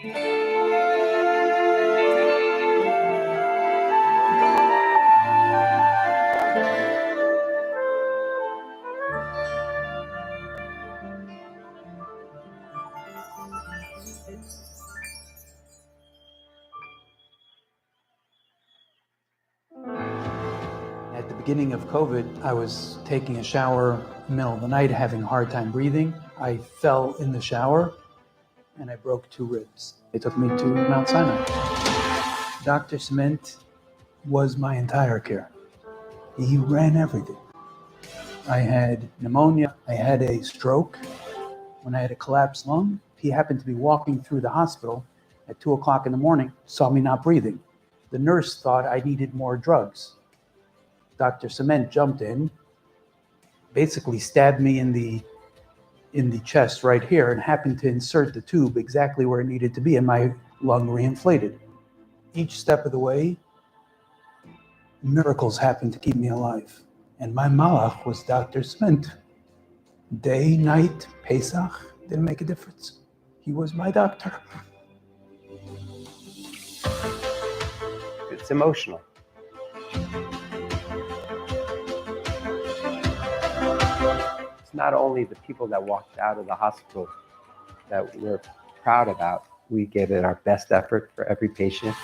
At the beginning of COVID, I was taking a shower in the middle of the night, having a hard time breathing. I fell in the shower and I broke 2 ribs. They took me to Mount Sinai. Dr. Cement was my entire care. He ran everything. I had pneumonia. I had a stroke. When I had a collapsed lung, he happened to be walking through the hospital at 2 o'clock in the morning, saw me not breathing. The nurse thought I needed more drugs. Dr. Cement jumped in, basically stabbed me in the chest right here, and happened to insert the tube exactly where it needed to be, and my lung reinflated. Each step of the way, miracles happened to keep me alive. And my malach was Dr. Cement. Day, night, Pesach, didn't make a difference. He was my doctor. It's emotional. It's not only the people that walked out of the hospital that we're proud about. We gave it our best effort for every patient.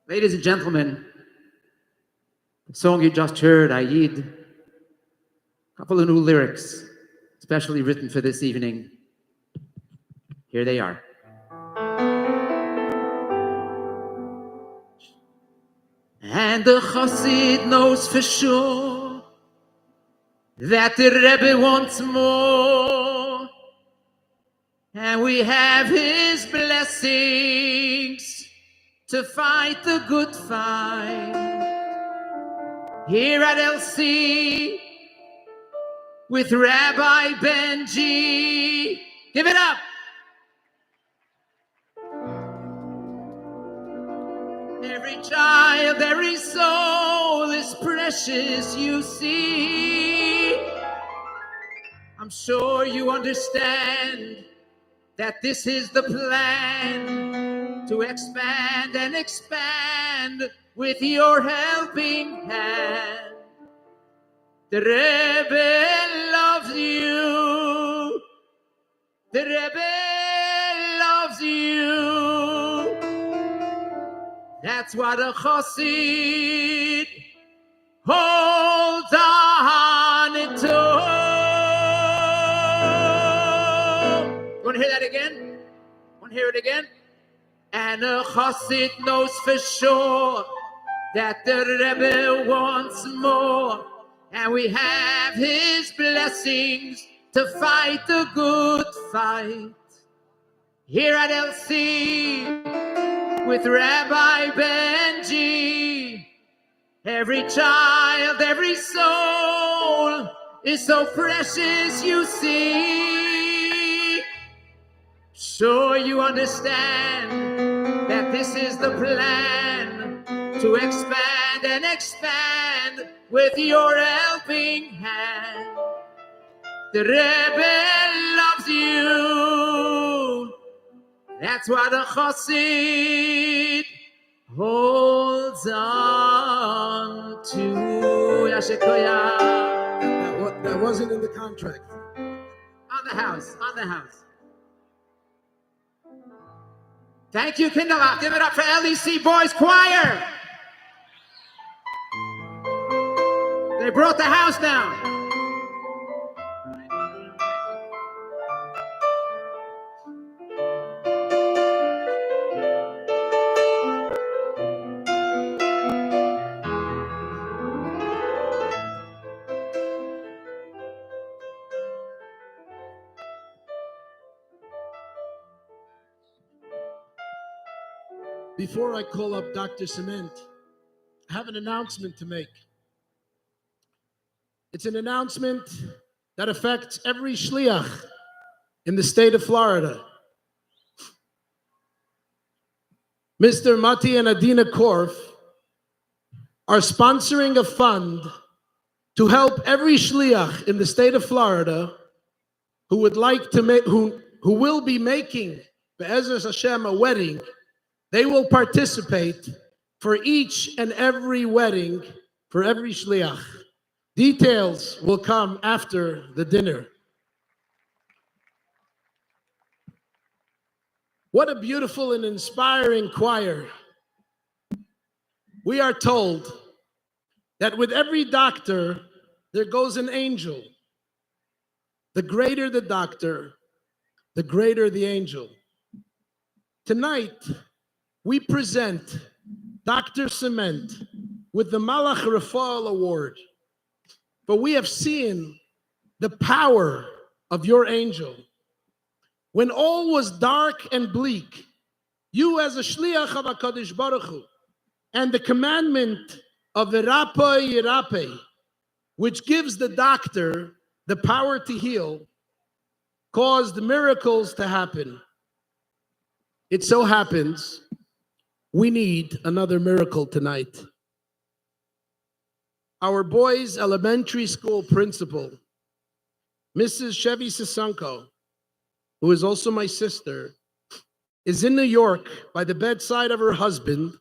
Ladies and gentlemen, the song you just heard, Ayid, a couple of new lyrics, specially written for this evening. Here they are. And the Chassid knows for sure that the Rebbe wants more, and we have his blessings to fight the good fight. Here at LC with Rabbi Benji. Give it up. Every child, every soul is precious, you see. I'm sure you understand that this is the plan to expand and expand with your helping hand. The Rebbe loves you. The Rebbe loves you. That's what a Chassid holds on to. Want to hear that again? Want to hear it again? And a Chassid knows for sure that the Rebbe wants more, and we have his blessings to fight the good fight. Here at LC with Rabbi Benji, every child, every soul is so precious, you see. Sure you understand that this is the plan to expand and expand with your helping hand. The Rebbe loves you. That's why the Chassid holds on to. Yashikoya. That wasn't in the contract. On the house, on the house. Thank you, Kinderach. Give it up for LEC Boys Choir. They brought the house down. Before I call up Dr. Cement, I have an announcement to make. It's an announcement that affects every shliach in the state of Florida. Mr. Mati and Adina Korf are sponsoring a fund to help every shliach in the state of Florida who would like to make, who will be making Be'ezus Hashem a wedding. They will participate for each and every wedding for every shliach. Details will come after the dinner. What a beautiful and inspiring choir. We are told that with every doctor, there goes an angel. The greater the doctor, the greater the angel. Tonight, we present Dr. Cement with the Malach Rafael Award. But we have seen the power of your angel. When all was dark and bleak, you as a shliach of HaKadosh Baruch Hu, and the commandment of V'rapeh Yirapeh, which gives the doctor the power to heal, caused miracles to happen. It so happens we need another miracle tonight. Our boys' elementary school principal, Mrs. Chevy Sasanko, who is also my sister, is in New York by the bedside of her husband,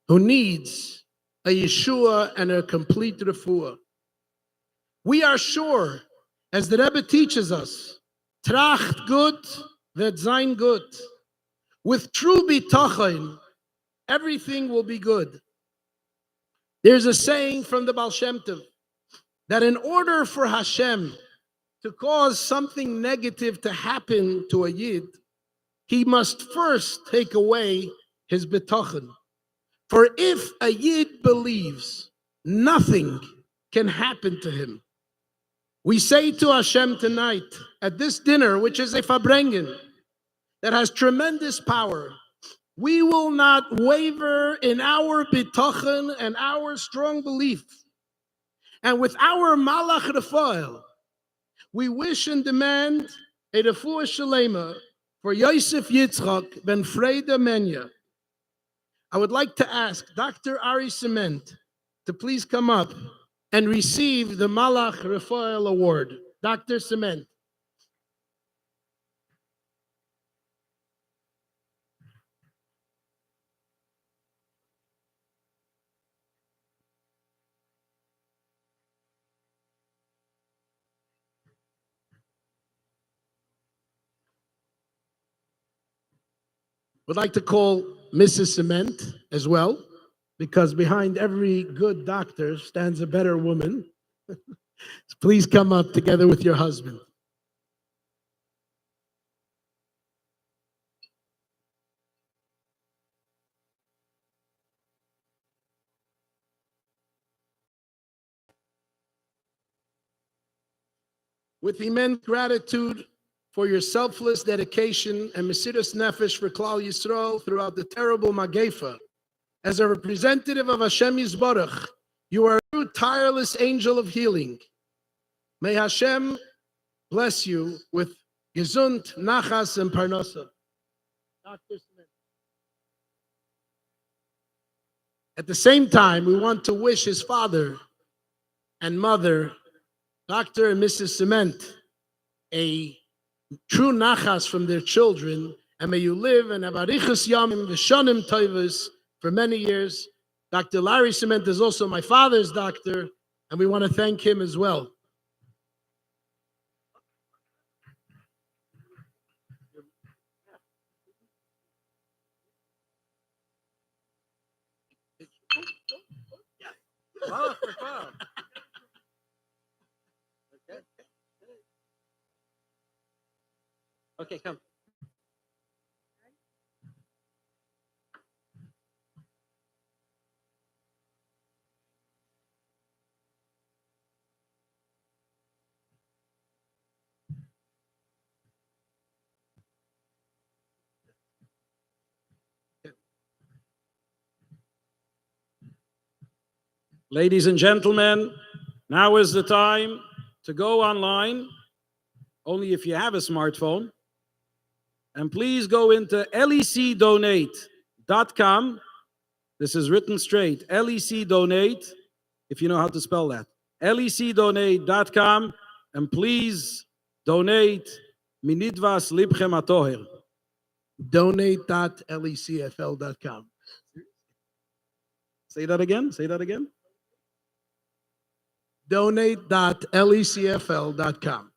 who needs a Yeshua and a complete refuah. We are sure, as the Rebbe teaches us, tracht gut wird sein gut. With true bitachon, everything will be good. There's a saying from the Baal Shem Tov that in order for Hashem to cause something negative to happen to a Yid, he must first take away his bitachon. For if a Yid believes, nothing can happen to him. We say to Hashem tonight, at this dinner, which is a Farbrengen, that has tremendous power, we will not waver in our bitachon and our strong belief. And with our Malach Rafael, we wish and demand a refuah shalema for Yosef Yitzchak ben Freda Menya. I would like to ask Dr. Ari Cement to please come up and receive the Malach Rafael Award. Dr. Cement. Would like to call Mrs. Cement as well, because behind every good doctor stands a better woman. So please come up together with your husband. With immense gratitude for your selfless dedication and Mesiras Nefesh for Klal Yisrael throughout the terrible Magefa. As a representative of Hashem Yisbarach, you are a true tireless angel of healing. May Hashem bless you with Gesund, Nachas, and Parnasa. Dr. Smith. At the same time, we want to wish his father and mother, Dr. and Mrs. Cement, a true nachas from their children, and may you live and have arichas yamim v'shanim tovos for many years. Dr. Larry Cement is also my father's doctor, and we want to thank him as well. Okay, come. Ladies and gentlemen, now is the time to go online, only if you have a smartphone. And please go into lecdonate.com. This is written straight, lecdonate, if you know how to spell that. lecdonate.com, and please donate minidvas libchem atoher. Donate.lecfl.com. Say that again, say that again. Donate.lecfl.com.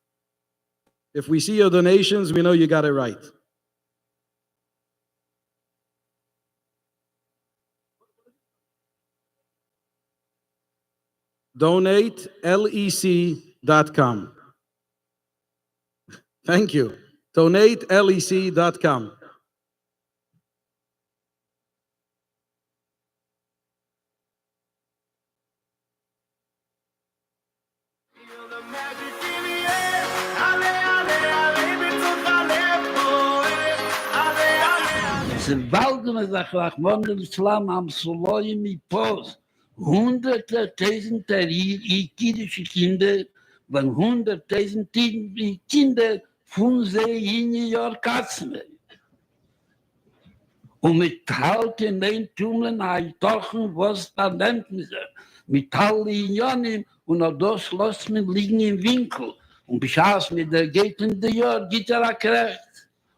If we see your donations, we know you got it right. Donate LEC.com. Thank you. Donate LEC.com. Ze wouden me dat graag wandelen slaan am Soloim in Post. Hunderttausend jüdische Kinder, van 100.000 Kinder von sie in New York Kassel. Und mit halten den Tumlen Tochen, was da nennt man sie. Mit allen Jahren und auch das lässt man liegen im Winkel. Und beschaß mit der geht in der Jahr, geht erkräft.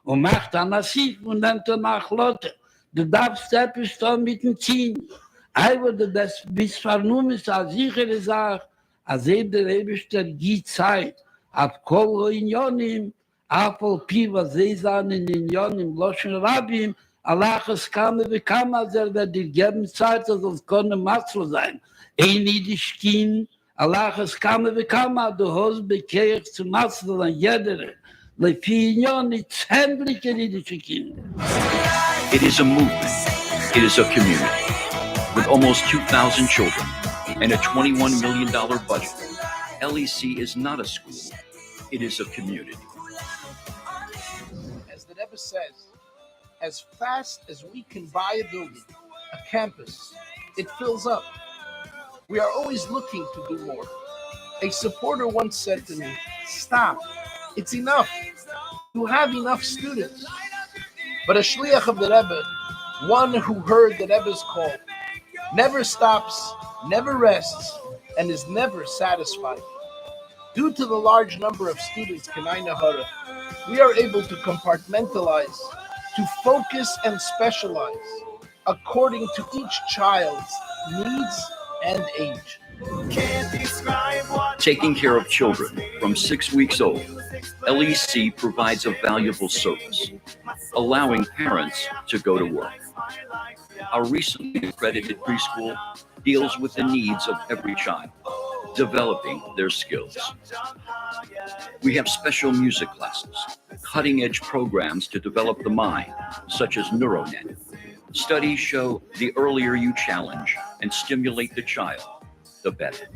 Und macht ein Nassif und nennt nach Lotte. Du darfst etwas da mit dem Ziehen. Aber das bis vernommen ist eine sichere Sache, als der Rebischter gibt Zeit, ab Kol in Jonim, Apel Pi, was sie sagen in Jonim, Loschen Rabbim, Allahs Kame bekam, als wird dir geben Zeit, dass es können Matzlo sein. Ein jüdisch Kind, Allahs Kame bekam, du hast bekehrt zu Matzlo sein, jeder. Lefi in Jonim, 10 jüdische Kinder. It is a movement. It is a community. With almost 2,000 children and a $21 million budget, LEC is not a school, it is a community. As the Rebbe says, as fast as we can buy a building, a campus, it fills up. We are always looking to do more. A supporter once said to me, "Stop, it's enough. You have enough students." But a shliach of the Rebbe, one who heard the Rebbe's call, never stops, never rests, and is never satisfied. Due to the large number of students, we are able to compartmentalize, to focus and specialize according to each child's needs and age. Taking care of children from 6 weeks old, LEC provides a valuable service, allowing parents to go to work. Our recently accredited preschool deals with the needs of every child, developing their skills. We have special music classes, cutting-edge programs to develop the mind, such as NeuroNet. Studies show the earlier you challenge and stimulate the child, the better.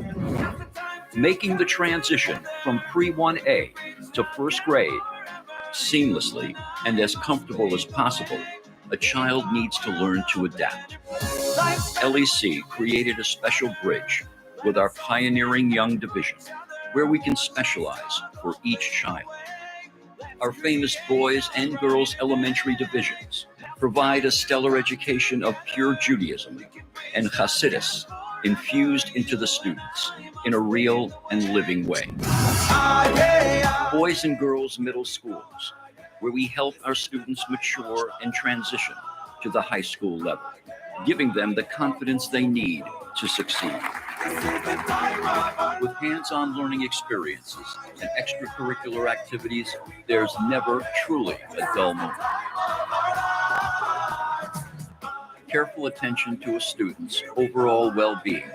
Making the transition from pre-1A to first grade seamlessly and as comfortable as possible, a child needs to learn to adapt. LEC created a special bridge with our pioneering young division, where we can specialize for each child. Our famous boys and girls elementary divisions provide a stellar education of pure Judaism and Hasidus infused into the students in a real and living way. Boys and Girls Middle Schools, where we help our students mature and transition to the high school level, giving them the confidence they need to succeed. With hands-on learning experiences and extracurricular activities, there's never truly a dull moment. Careful attention to a student's overall well-being,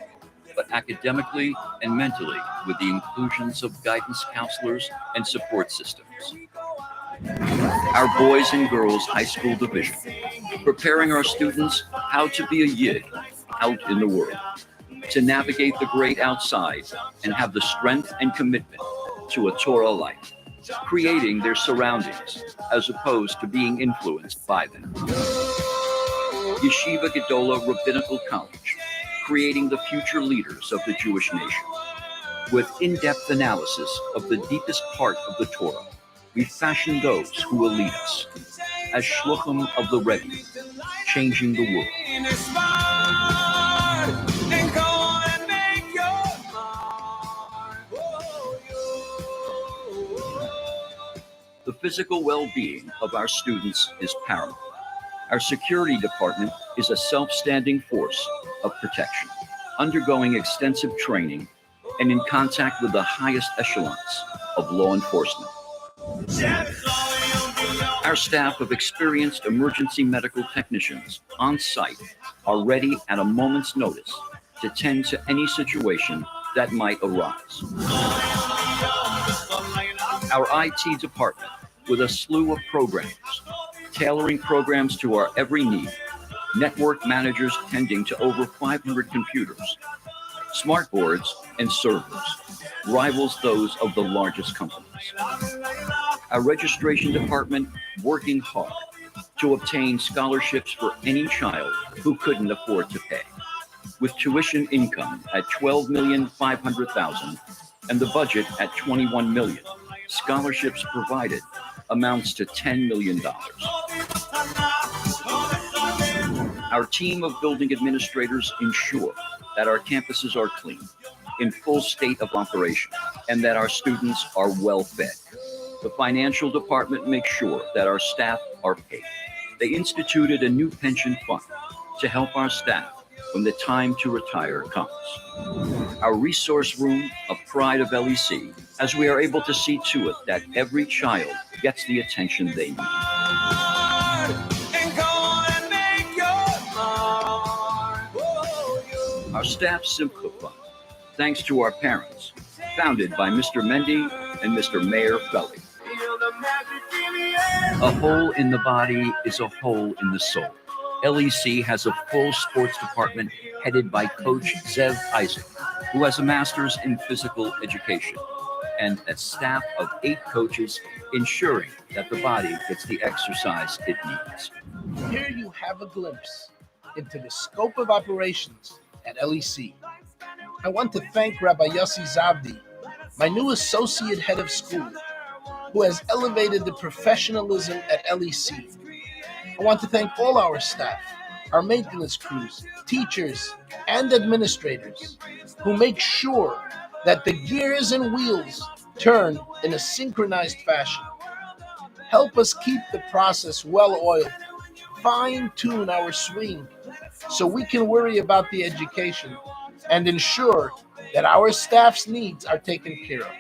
but academically and mentally with the inclusions of guidance counselors and support systems. Our Boys and Girls High School Division, preparing our students how to be a Yid out in the world, to navigate the great outside and have the strength and commitment to a Torah life, creating their surroundings as opposed to being influenced by them. Yeshiva Gedola Rabbinical College, creating the future leaders of the Jewish nation. With in-depth analysis of the deepest part of the Torah, we fashion those who will lead us as shluchim of the Rebbe, changing the world. The physical well-being of our students is paramount. Our security department is a self-standing force of protection, undergoing extensive training and in contact with the highest echelons of law enforcement. Our staff of experienced emergency medical technicians on site are ready at a moment's notice to tend to any situation that might arise. Our IT department, with a slew of programmers, tailoring programs to our every need, network managers tending to over 500 computers, smart boards, and servers, rivals those of the largest companies. Our registration department working hard to obtain scholarships for any child who couldn't afford to pay. With tuition income at $12,500,000 and the budget at $21 million, scholarships provided amounts to $10 million. Our team of building administrators ensure that our campuses are clean, in full state of operation, and that our students are well fed. The financial department makes sure that our staff are paid. They instituted a new pension fund to help our staff when the time to retire comes. Our resource room, a pride of LEC, as we are able to see to it that every child gets the attention they need. Our staff Simcha Fund, thanks to our parents, founded by Mr. Mendy and Mr. Mayor Felly. A hole in the body is a hole in the soul. LEC has a full sports department headed by Coach Zev Isaac, who has a master's in physical education, and a staff of 8 coaches ensuring that the body gets the exercise it needs. Here you have a glimpse into the scope of operations at LEC. I want to thank Rabbi Yossi Zavdi, my new associate head of school, who has elevated the professionalism at LEC. I want to thank all our staff, our maintenance crews, teachers, and administrators who make sure that the gears and wheels turn in a synchronized fashion. Help us keep the process well-oiled, fine-tune our swing so we can worry about the education and ensure that our staff's needs are taken care of.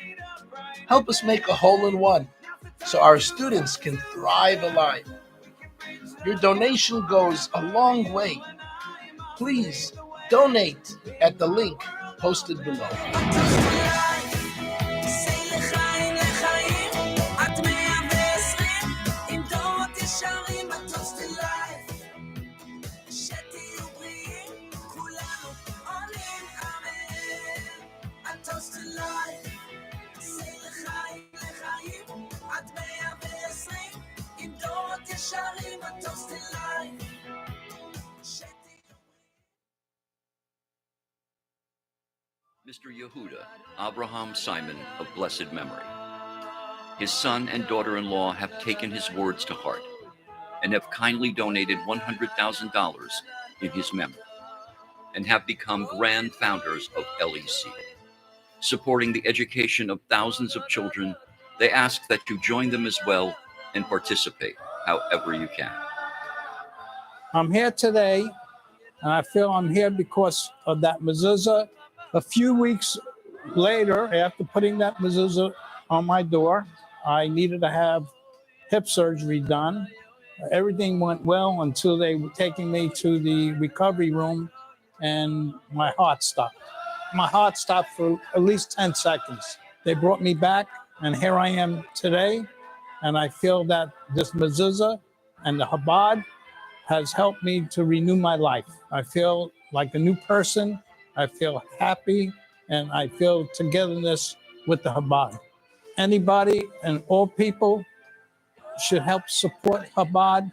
Help us make a hole-in-one so our students can thrive alive. Your donation goes a long way. Please donate at the link posted below. Mr. Yehuda Abraham Simon of blessed memory. His son and daughter-in-law have taken his words to heart and have kindly donated $100,000 in his memory. and have become grand founders of LEC. Supporting the education of thousands of children, they ask that you join them as well and participate however you can. I'm here today, and I feel I'm here because of that mezuzah. A few weeks later, after putting that mezuzah on my door, I needed to have hip surgery done. Everything went well until they were taking me to the recovery room, and my heart stopped. My heart stopped for at least 10 seconds. They brought me back, and here I am today. And I feel that this mezuzah and the Chabad has helped me to renew my life. I feel like a new person. I feel happy, and I feel togetherness with the Chabad. Anybody and all people should help support Chabad,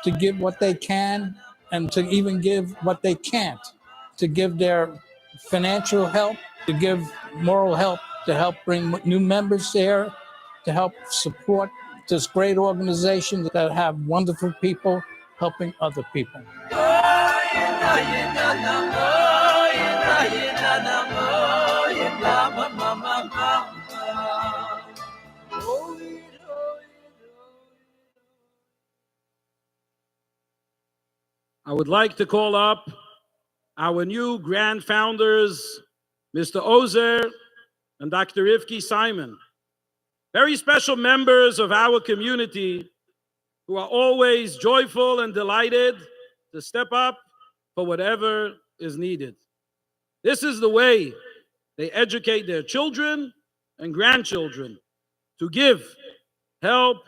to give what they can and to even give what they can't, to give their financial help, to give moral help, to help bring new members there, to help support this great organization that have wonderful people helping other people. I would like to call up our new grand founders, Mr. Ozer and Dr. Rivki Simon, very special members of our community who are always joyful and delighted to step up for whatever is needed. This is the way they educate their children and grandchildren to give, help,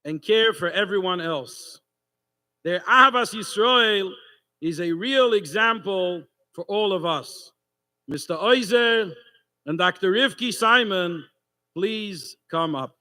and care for everyone else. Their Ahavas Yisrael is a real example for all of us. Mr. Oizer and Dr. Rivki Simon, please come up.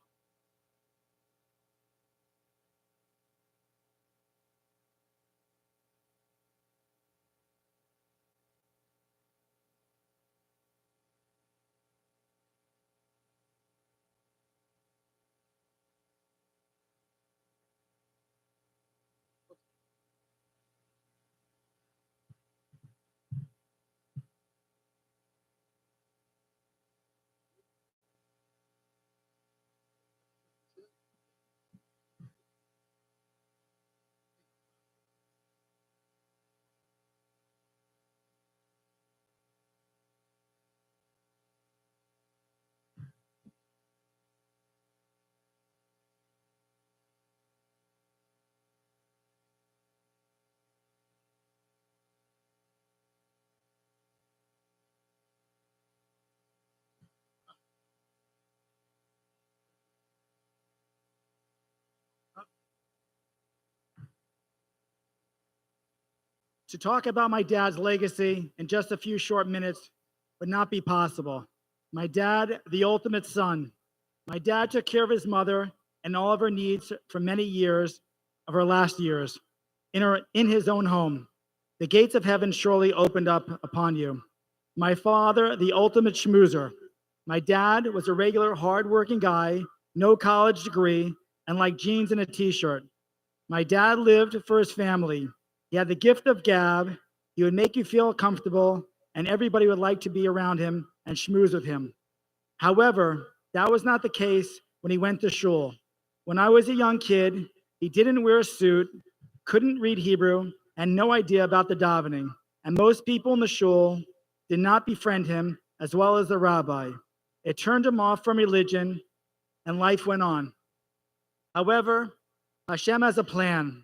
To talk about my dad's legacy in just a few short minutes would not be possible. My dad, the ultimate son. My dad took care of his mother and all of her needs for many years of her last years in his own home. The gates of heaven surely opened up upon you. My father, the ultimate schmoozer. My dad was a regular hardworking guy, no college degree, and like jeans and a t-shirt. My dad lived for his family. He had the gift of gab. He would make you feel comfortable, and everybody would like to be around him and schmooze with him. However, that was not the case when he went to shul. When I was a young kid, he didn't wear a suit, couldn't read Hebrew, and no idea about the davening. And most people in the shul did not befriend him, as well as the rabbi. It turned him off from religion, and life went on. However, Hashem has a plan.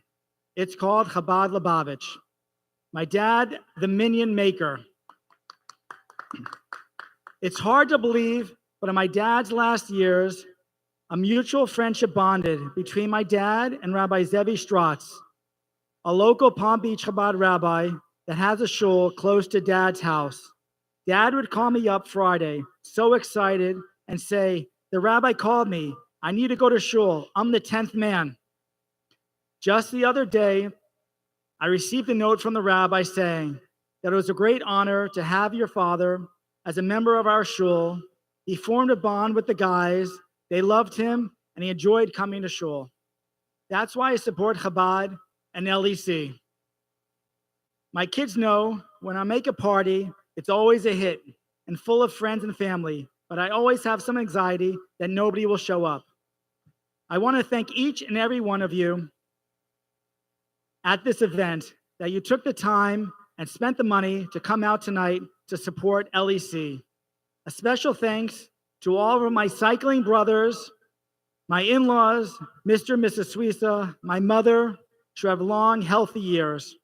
It's called Chabad Lubavitch. My dad, the minyan maker. It's hard to believe, but in my dad's last years, a mutual friendship bonded between my dad and Rabbi Zevi Strotz, a local Palm Beach Chabad rabbi that has a shul close to Dad's house. Dad would call me up Friday, so excited, and say, "The rabbi called me. I need to go to shul. I'm the 10th man." Just the other day, I received a note from the rabbi saying that it was a great honor to have your father as a member of our shul. He formed a bond with the guys. They loved him, and he enjoyed coming to shul. That's why I support Chabad and LEC. My kids know when I make a party, it's always a hit and full of friends and family, but I always have some anxiety that nobody will show up. I want to thank each and every one of you at this event that you took the time and spent the money to come out tonight to support LEC. A special thanks to all of my cycling brothers, my in-laws, Mr. and Mrs. Suiza, my mother, to have long, healthy years.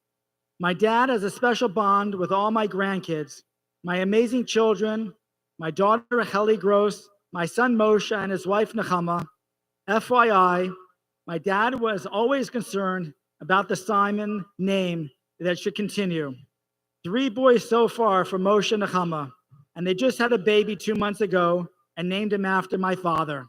My dad has a special bond with all my grandkids, my amazing children, my daughter Heli Gross, my son Moshe and his wife Nechama. FYI, my dad was always concerned about the Simon name that should continue. 3 boys so far for Moshe and Nechama, and they just had a baby 2 months ago and named him after my father.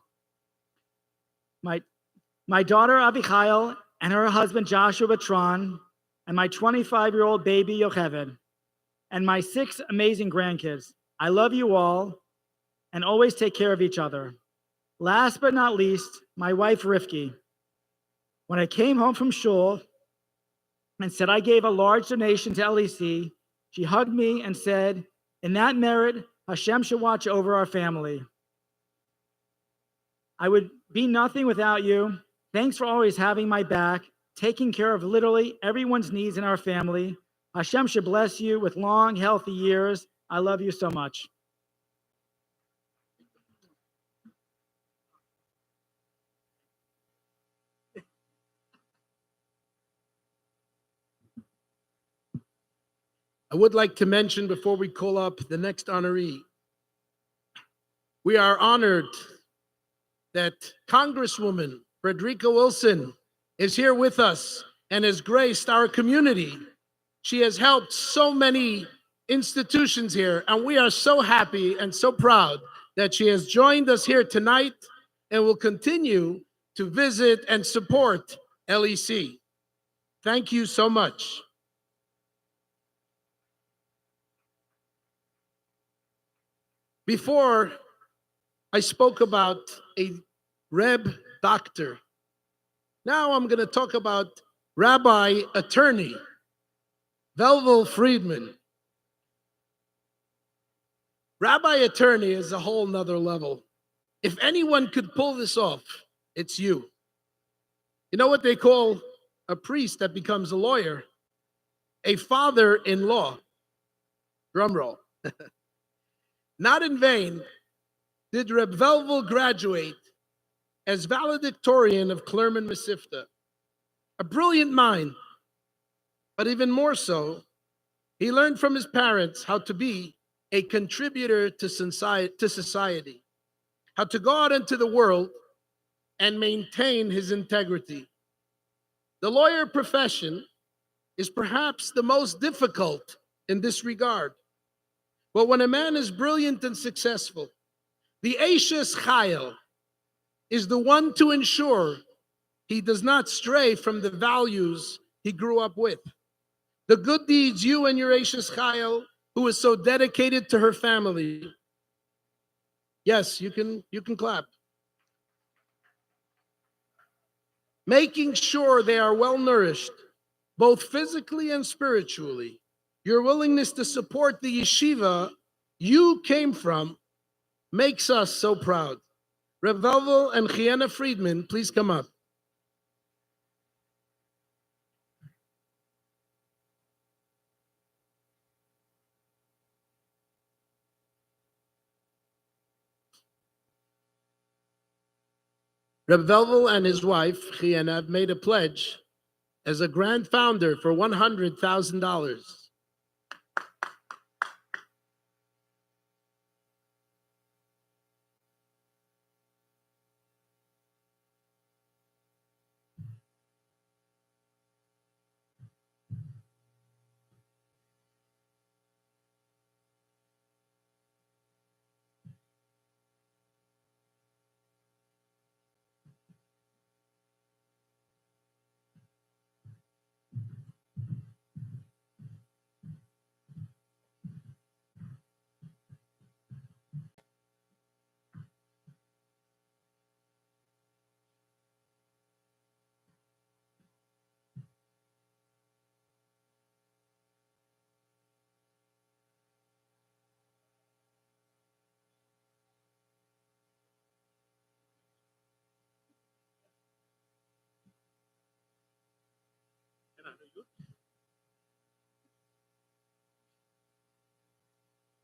My daughter Avichail and her husband Joshua Batron, and my 25-year-old baby Yocheved, and my 6 amazing grandkids. I love you all, and always take care of each other. Last but not least, my wife Rivki. When I came home from shul and said I gave a large donation to LEC, she hugged me and said, "In that merit, Hashem should watch over our family. I would be nothing without you. Thanks for always having my back, taking care of literally everyone's needs in our family. Hashem should bless you with long, healthy years. I love you so much." I would like to mention before we call up the next honoree, we are honored that Congresswoman Frederica Wilson is here with us and has graced our community. She has helped so many institutions here, and we are so happy and so proud that she has joined us here tonight and will continue to visit and support LEC. Thank you so much. Before I spoke about a Reb doctor, now I'm going to talk about Rabbi attorney Velvel Friedman. Rabbi attorney is a whole nother level. If anyone could pull this off, it's you. You know what they call a priest that becomes a lawyer? A father-in-law. Drum roll. Not in vain did Reb Velvel graduate as valedictorian of Clermont Mesivta. A brilliant mind, but even more so, he learned from his parents how to be a contributor to society, how to go out into the world and maintain his integrity. The lawyer profession is perhaps the most difficult in this regard. But when a man is brilliant and successful, the Eishes Chayil is the one to ensure he does not stray from the values he grew up with. The good deeds you and your Eishes Chayil, who is so dedicated to her family. Yes, you can clap. Making sure they are well nourished, both physically and spiritually. Your willingness to support the yeshiva you came from makes us so proud. Reb Velvel and Chiana Friedman, please come up. Reb Velvel and his wife, Chiana, have made a pledge as a grand founder for $100,000.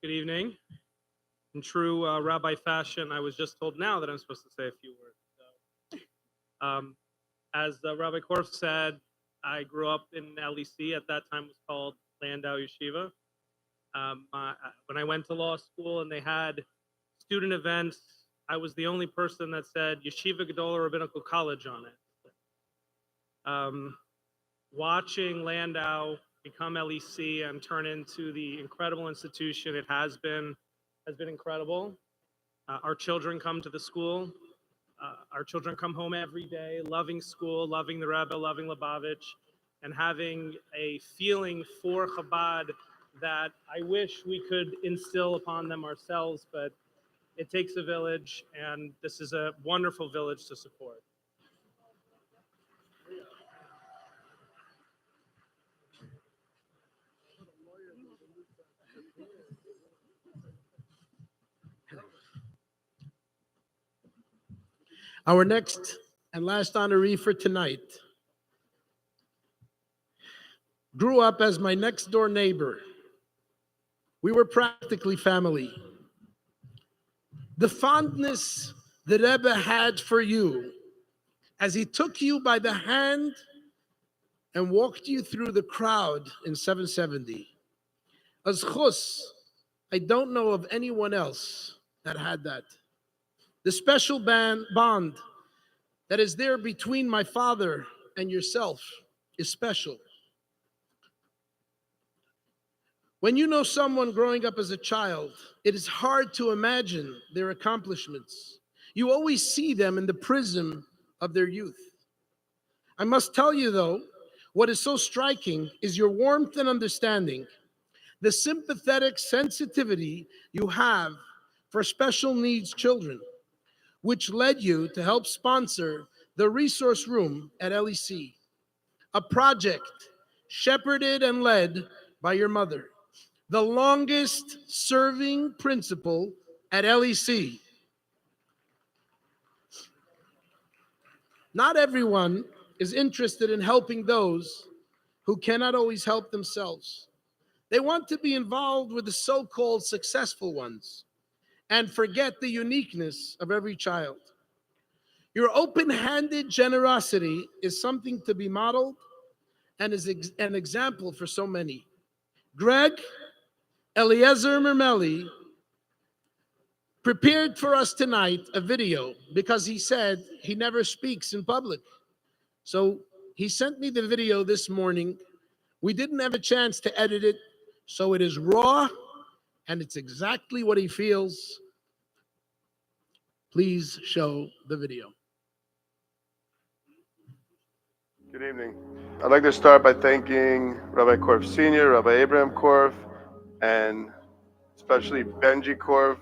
Good evening. In true rabbi fashion, I was just told now that I'm supposed to say a few words. So, as Rabbi Korf said, I grew up in LEC. At that time, it was called Landau Yeshiva. When I went to law school and they had student events, I was the only person that said Yeshiva Gedolah Rabbinical College on it. Watching Landau become LEC and turn into the incredible institution it has been incredible. Our children come to the school. Our children come home every day, loving school, loving the Rebbe, loving Lubavitch, and having a feeling for Chabad that I wish we could instill upon them ourselves, but it takes a village, and this is a wonderful village to support. Our next and last honoree for tonight grew up as my next door neighbor. We were practically family. The fondness that Rebbe had for you as he took you by the hand and walked you through the crowd in 770. As chus, I don't know of anyone else that had that. The special bond that is there between my father and yourself is special. When you know someone growing up as a child, it is hard to imagine their accomplishments. You always see them in the prism of their youth. I must tell you, though, what is so striking is your warmth and understanding, the sympathetic sensitivity you have for special needs children, which led you to help sponsor the resource room at LEC, a project shepherded and led by your mother, the longest serving principal at LEC. Not everyone is interested in helping those who cannot always help themselves. They want to be involved with the so-called successful ones and forget the uniqueness of every child. Your open-handed generosity is something to be modeled and is an example for so many. Greg Eliezer Mermeli prepared for us tonight a video because he said he never speaks in public. So he sent me the video this morning. We didn't have a chance to edit it, so it is raw and it's exactly what he feels. Please show the video. Good evening. I'd like to start by thanking Rabbi Korf Sr., Rabbi Abraham Korf, and especially Benji Korf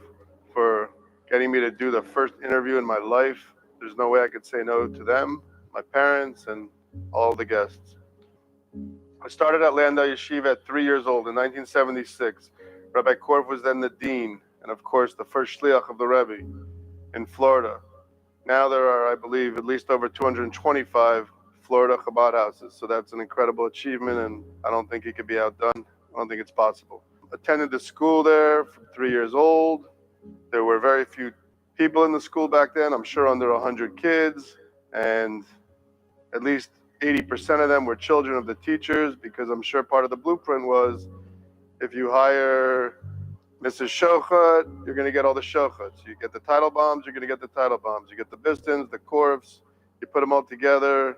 for getting me to do the first interview in my life. There's no way I could say no to them, my parents, and all the guests. I started at Landau Yeshiva at 3 years old in 1976. Rabbi Korf was then the dean, and of course the first shliach of the Rebbe in Florida. Now there are, I believe, at least over 225 Florida Chabad houses. So that's an incredible achievement, and I don't think it could be outdone. I don't think it's possible. Attended the school there from 3 years old. There were very few people in the school back then. I'm sure under 100 kids, and at least 80% of them were children of the teachers, because I'm sure part of the blueprint was if you hire Mrs. Shochat, you're going to get all the Shochats. You get the title bombs, you're going to get the title bombs. You get the Bistons, the Korfs, you put them all together,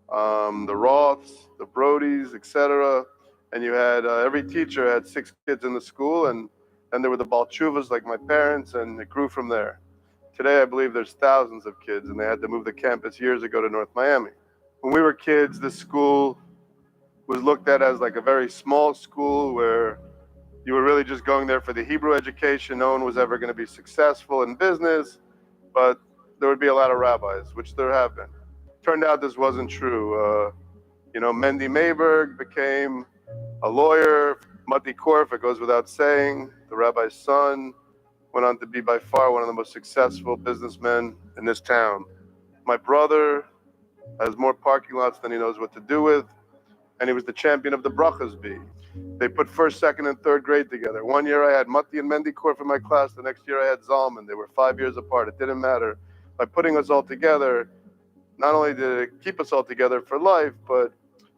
the Roths, the Brodies, etc. And you had every teacher had 6 kids in the school, and then there were the Balchuvas like my parents, and it grew from there. Today, I believe there's thousands of kids, and they had to move the campus years ago to North Miami. When we were kids, this school was looked at as like a very small school where you were really just going there for the Hebrew education. No one was ever going to be successful in business, but there would be a lot of rabbis, which there have been. Turned out this wasn't true. Mendy Mayberg became a lawyer. Mati Korf, it goes without saying, the rabbi's son, went on to be by far one of the most successful businessmen in this town. My brother has more parking lots than he knows what to do with. and he was the champion of the brachas bee. They put first, second, and third grade together. One year I had Matti and Mendy Korf in my class. The next year I had Zalman. They were 5 years apart. It didn't matter. By putting us all together, not only did it keep us all together for life, but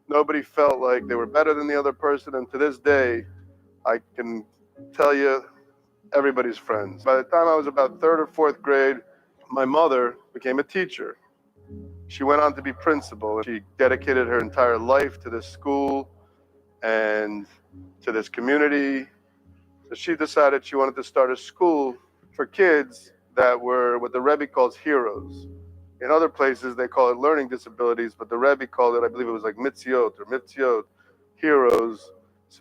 nobody felt like they were better than the other person. And to this day, I can tell you, everybody's friends. By the time I was about third or fourth grade, my mother became a teacher. She went on to be principal. She dedicated her entire life to this school and to this community. So she decided she wanted to start a school for kids that were what the Rebbe calls heroes. In other places, they call it learning disabilities, but the Rebbe called it, I believe it was like mitziot, heroes,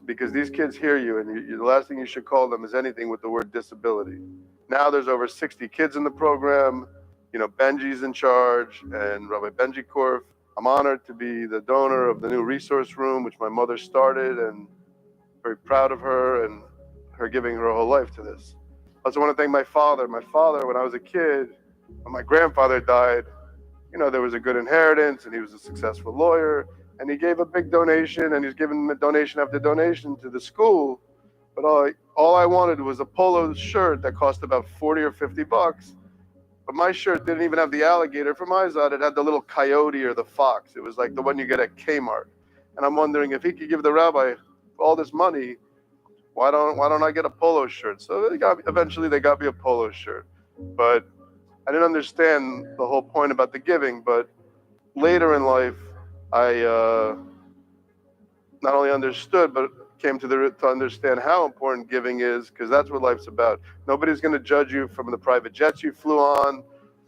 because these kids hear you, and the last thing you should call them is anything with the word disability. Now there's over 60 kids in the program. You know, Benji's in charge, and Rabbi Benji Korf. I'm honored to be the donor of the new resource room, which my mother started, and very proud of her and her giving her whole life to this. I also want to thank my father. My father, when I was a kid, when my grandfather died, you know, there was a good inheritance, and he was a successful lawyer, and he gave a big donation, and he's given donation after donation to the school. But all I wanted was a polo shirt that cost about 40 or 50 bucks. But my shirt didn't even have the alligator from Izod. It had the little coyote or the fox. It was like the one you get at Kmart. And I'm wondering if he could give the rabbi all this money, why don't I get a polo shirt? So eventually they got me a polo shirt. But I didn't understand the whole point about the giving. But later in life, I not only understood, but came to understand how important giving is, because that's what life's about. Nobody's going to judge you from the private jets you flew on,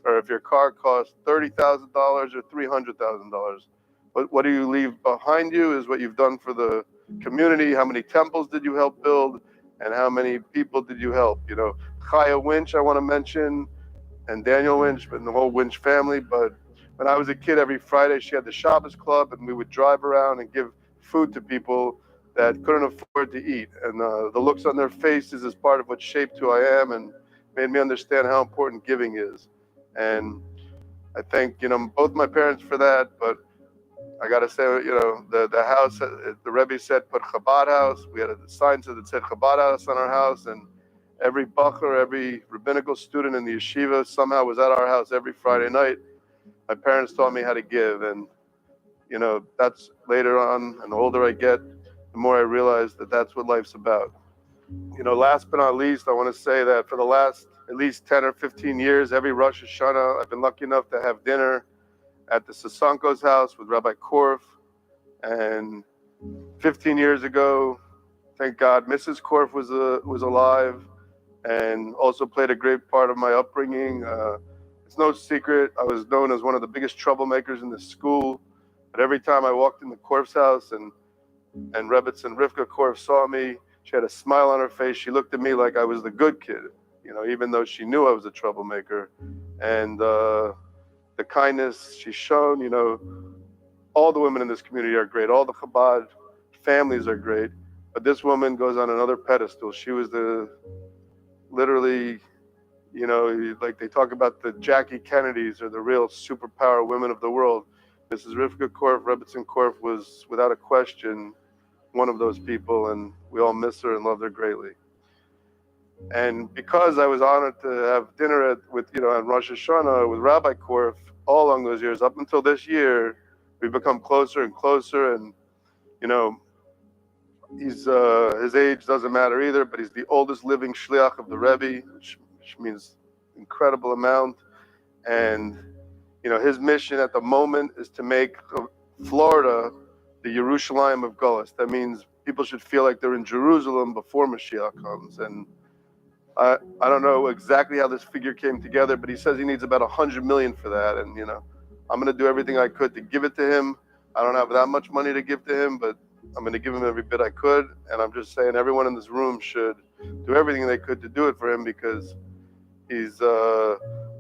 or if your car cost $30,000 or $300,000. But what do you leave behind you is what you've done for the community. How many temples did you help build, and how many people did you help? You know, Chaya Winch, I want to mention, and Daniel Winch, and the whole Winch family. But when I was a kid, every Friday she had the Shabbos Club, and we would drive around and give food to people that couldn't afford to eat. And the looks on their faces is part of what shaped who I am and made me understand how important giving is. And I thank, you know, both my parents for that, but I got to say, you know, the house, the Rebbe said, put Chabad house. We had a sign that said Chabad house on our house, and every bacher, every rabbinical student in the yeshiva somehow was at our house every Friday night. My parents taught me how to give, and you know, that's later on, and the older I get, the more I realize that that's what life's about. You know, last but not least, I want to say that for the last at least 10 or 15 years, every Rosh Hashanah, I've been lucky enough to have dinner at the Sasanko's house with Rabbi Korf. And 15 years ago, thank God, Mrs. Korf was alive and also played a great part of my upbringing. It's no secret, I was known as one of the biggest troublemakers in the school. But every time I walked in the Korf's house and Rebitz and Rivka Korf saw me, she had a smile on her face. She looked at me like I was the good kid, you know, even though she knew I was a troublemaker. And the kindness she's shown, you know, all the women in this community are great. All the Chabad families are great. But this woman goes on another pedestal. She was literally, you know, like they talk about the Jackie Kennedys or the real superpower women of the world. Mrs. Rivka Korf, Rebbitzin Korf was, without a question, one of those people, and we all miss her and love her greatly. And because I was honored to have dinner with, you know, on Rosh Hashanah with Rabbi Korf all along those years, up until this year, we've become closer and closer. And, you know, he's his age doesn't matter either, but he's the oldest living shliach of the Rebbe, which means incredible amount. And you know, his mission at the moment is to make Florida the Yerushalayim of Gullus. That means people should feel like they're in Jerusalem before Mashiach comes. And I don't know exactly how this figure came together, but he says he needs about 100 million for that. And, you know, I'm going to do everything I could to give it to him. I don't have that much money to give to him, but I'm going to give him every bit I could. And I'm just saying everyone in this room should do everything they could to do it for him, because he's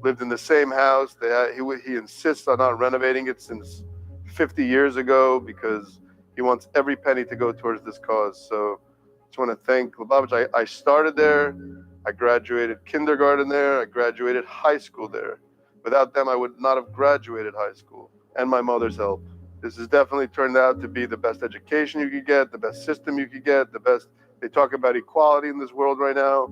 lived in the same house. He insists on not renovating it since 50 years ago because he wants every penny to go towards this cause. So I just want to thank Lubavitch. I started there. I graduated kindergarten there. I graduated high school there. Without them, I would not have graduated high school, and my mother's help. This has definitely turned out to be the best education you could get, the best system you could get, the best. They talk about equality in this world right now.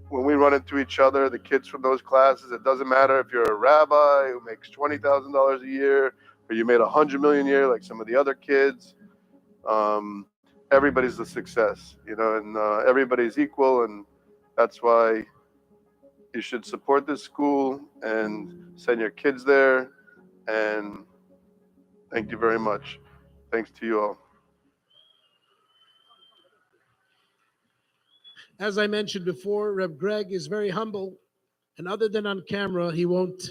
When we run into each other, the kids from those classes, it doesn't matter if you're a rabbi who makes $20,000 a year or you made $100 million a year like some of the other kids. Everybody's a success, and everybody's equal, and that's why you should support this school and send your kids there. And thank you very much. Thanks to you all. As I mentioned before, Rev Greg is very humble, and other than on camera, he won't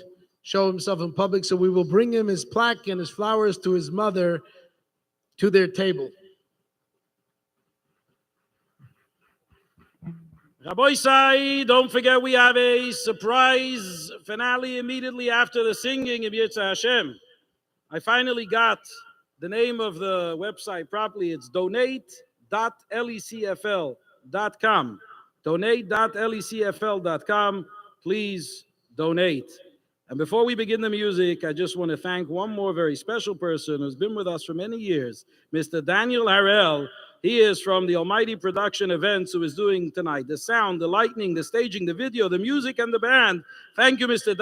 show himself in public, so we will bring him his plaque and his flowers to his mother to their table. Rabbi Sai, don't forget we have a surprise finale immediately after the singing of Yitzhak Hashem. I finally got the name of the website properly. It's donate.lecfl.com. Donate.lecfl.com. Please donate. And before we begin the music, I just want to thank one more very special person who's been with us for many years, Mr. Daniel Harel. He is from the Almighty Production Events, who is doing tonight the sound, the lighting, the staging, the video, the music, and the band. Thank you, Mr.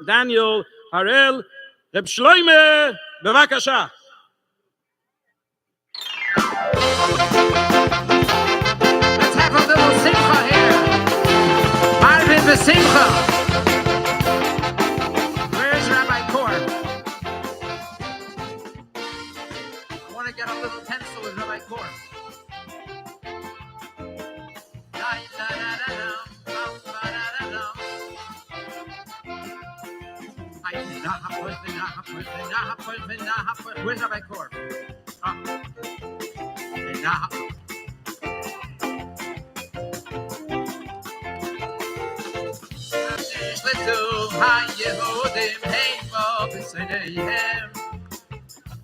Daniel Harel. Reb Shloime, bevakasha. Let's have a little simcha here. Marvin Besimcha. Where's Rabbi Kor? I want to get a little pencil with Rabbi Kor. Where's Rabbi Kor?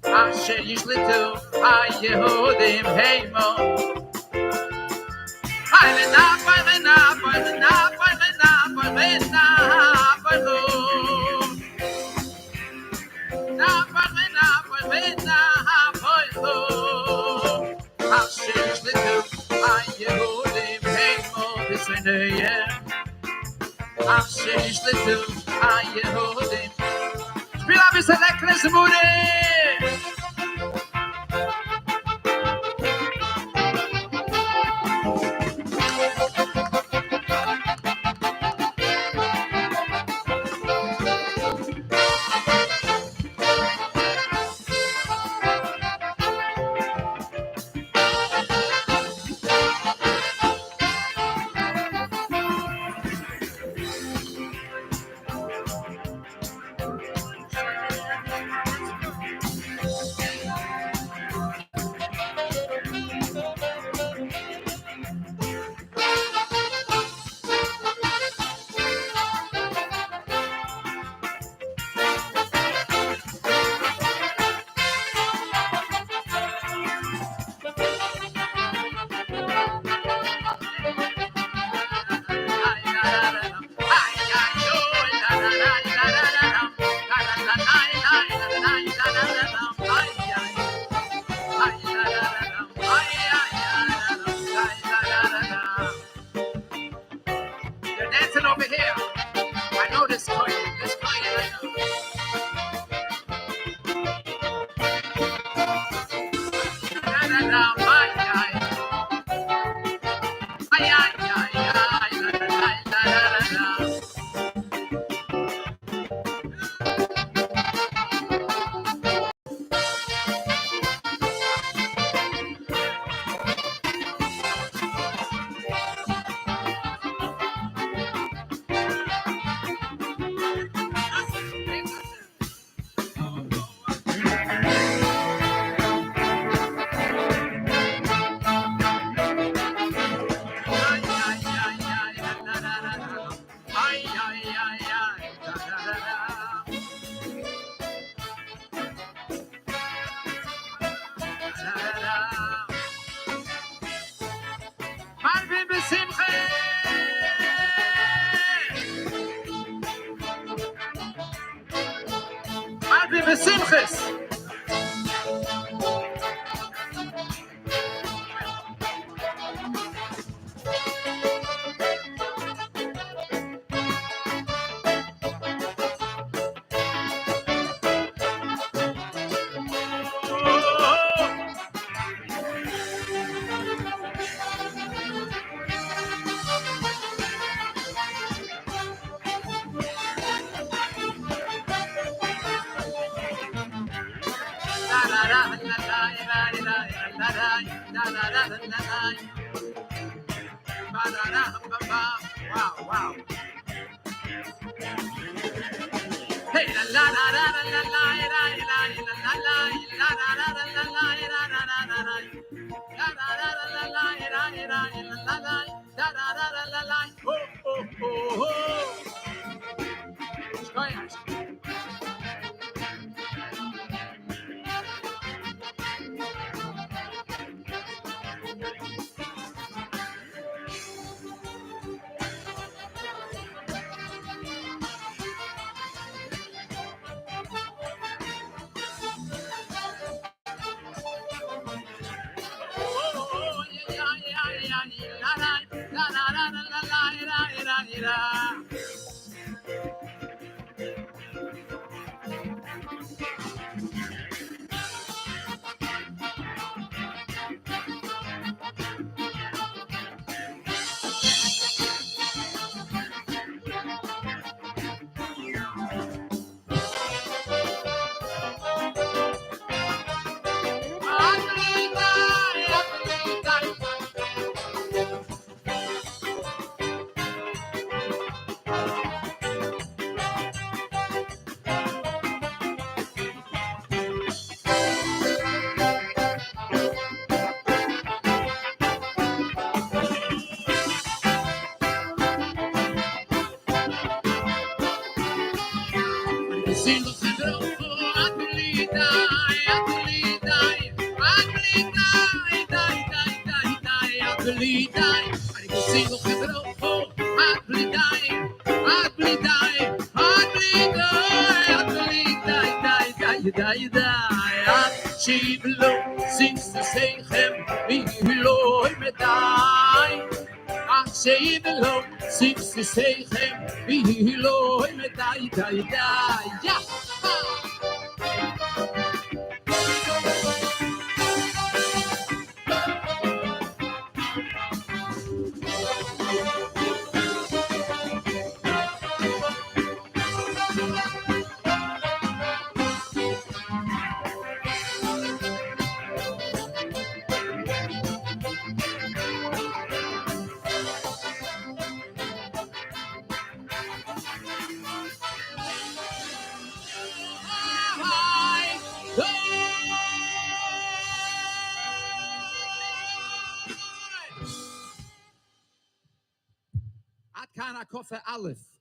אשר ישלטו היהודים הימו פיימנה פיימנה פיימנה פיימנה פיימנה פיימו נא פיימנה פיימנה פיימו אשר ישלטו היהודים הימו בסניהם אשר ישלטו היהודים שבילה בסלק לזמורים Wow, wow. Hey, la la la la la la la la la la la la. עד כאן הקופי א'.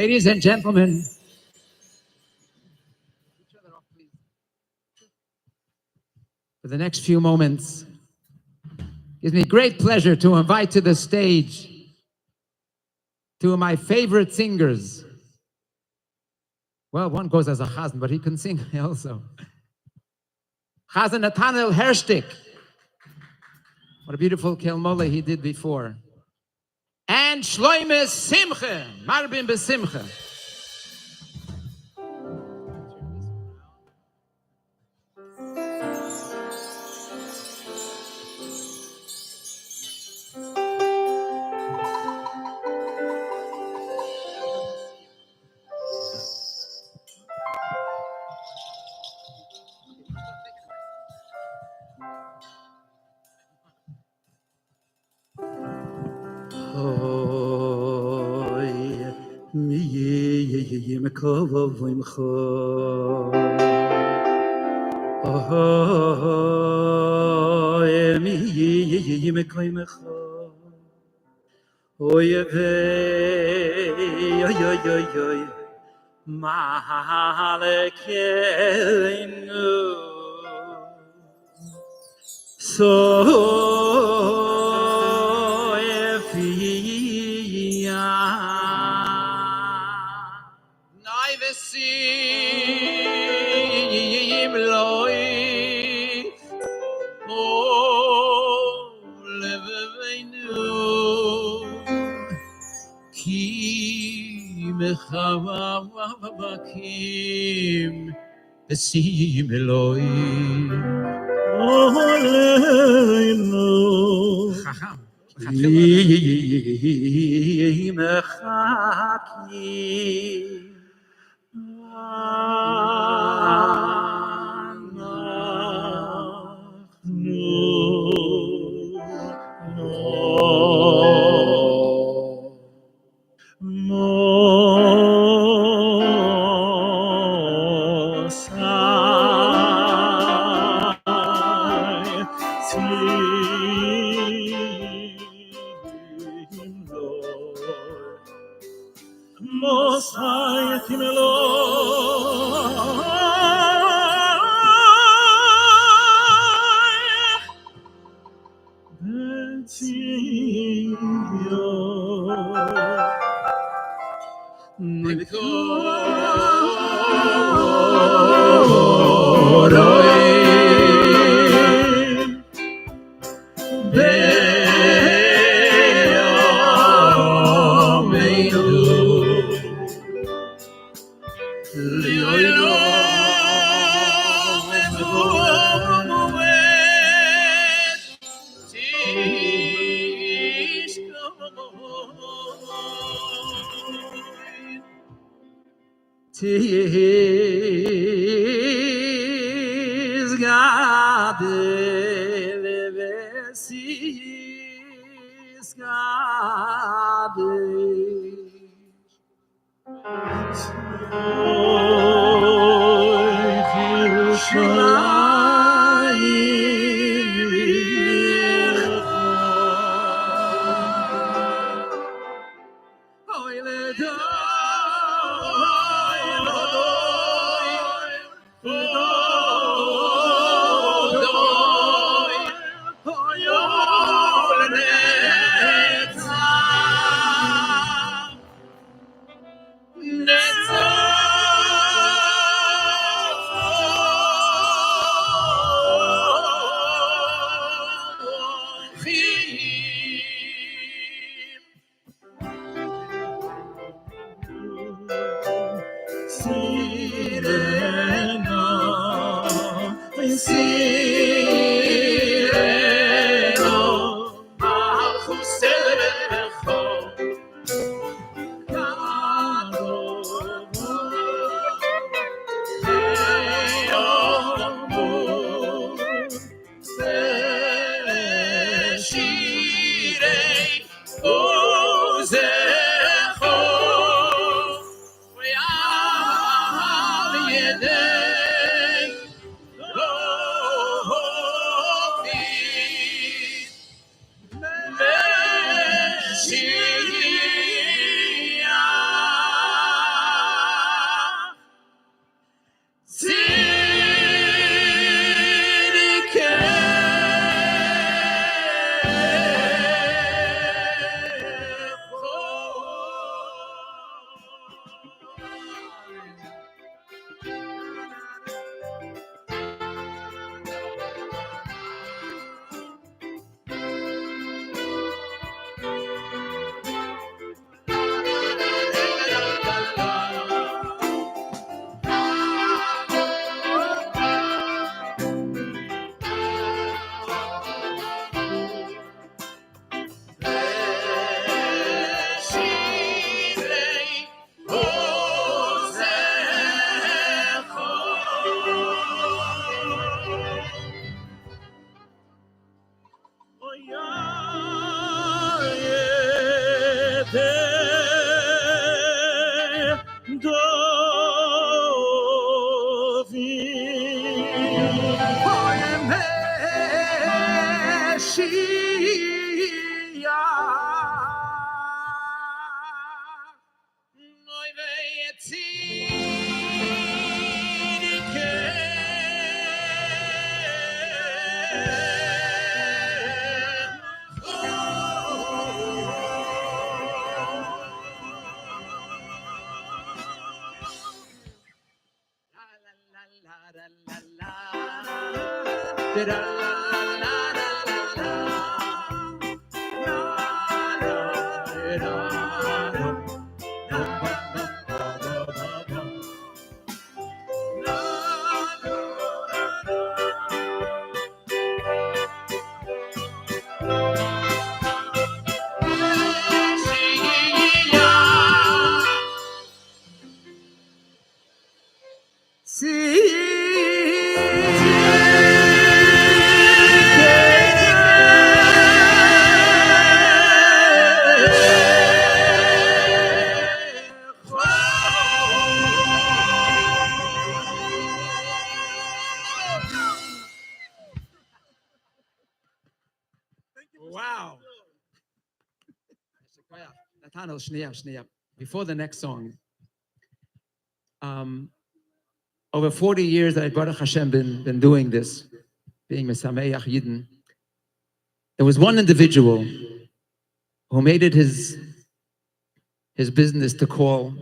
Ladies and gentlemen, for the next few moments, it gives me great pleasure to invite to the stage two of my favorite singers. Well, one goes as a chazan, but he can sing also. Chazan Nathaniel Hershtik. What a beautiful kelmola he did before. And Shloime Simche, Marbin Besimche. Besim Eloi. Chacham. Tis God, tis God. Wow. Nathaniel, shniya. Before the next song, over 40 years that I, Baruch Hashem, been doing this, being Mesameach Yidden, there was one individual who made it his business to call,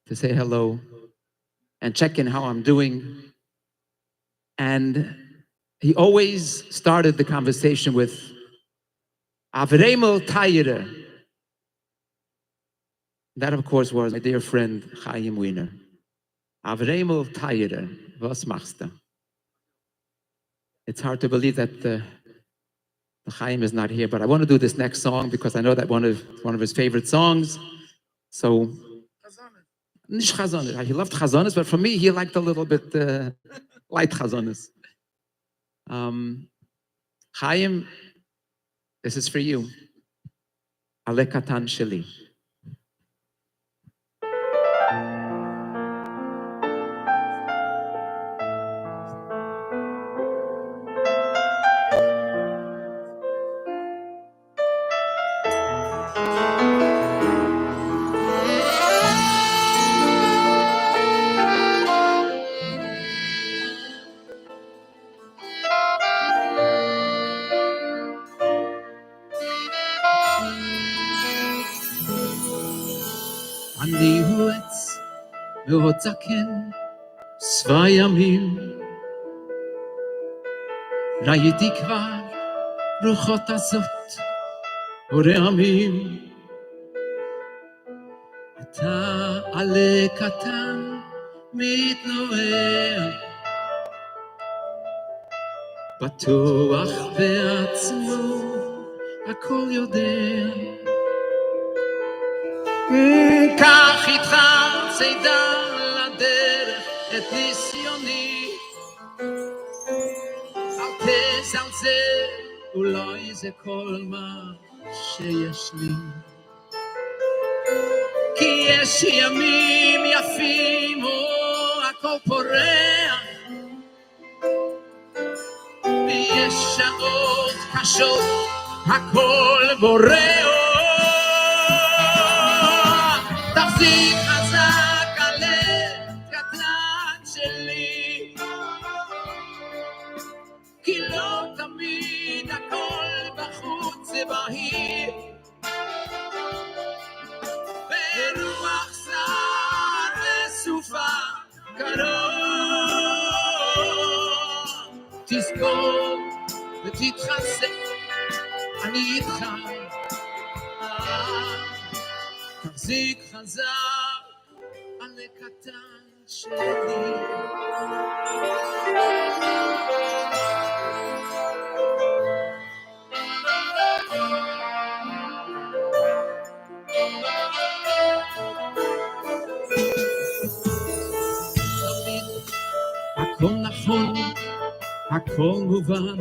to say hello, and check in how I'm doing. And he always started the conversation with Avremel Tayere. That, of course, was my dear friend Chaim Wiener. Avremel Tayere, was machst du? It's hard to believe that the Chaim is not here, but I want to do this next song because I know that one of his favorite songs. So, nicht Chazonis. He loved Chazonis, but for me, he liked a little bit light Chazonis. Chaim, this is for you. Ale Katan Sheli. אני הוא עץ ועוד זקן, שבה ימים. ראיתי כבר רוחות הזאת ורעמים. אתה עלה קטן מתנועע, בטוח בעצמו הכל יודע. קח איתך צידה לדרך את ניסיוני, אל תזלזל, אולי זה כל מה שיש לי. כי יש ימים יפים, הכל פורח, ויש שעות קשות, הכל בורח. תחזיק חזק הלב קטן שלי, כי לא תמיד הכל בחוץ זה בהיר, ברוח סער וסופה קרוב. תזכור ותתחזק, אני איתך. תחזיק חזק על הקטן שלי. הכל נכון, הכל מובן,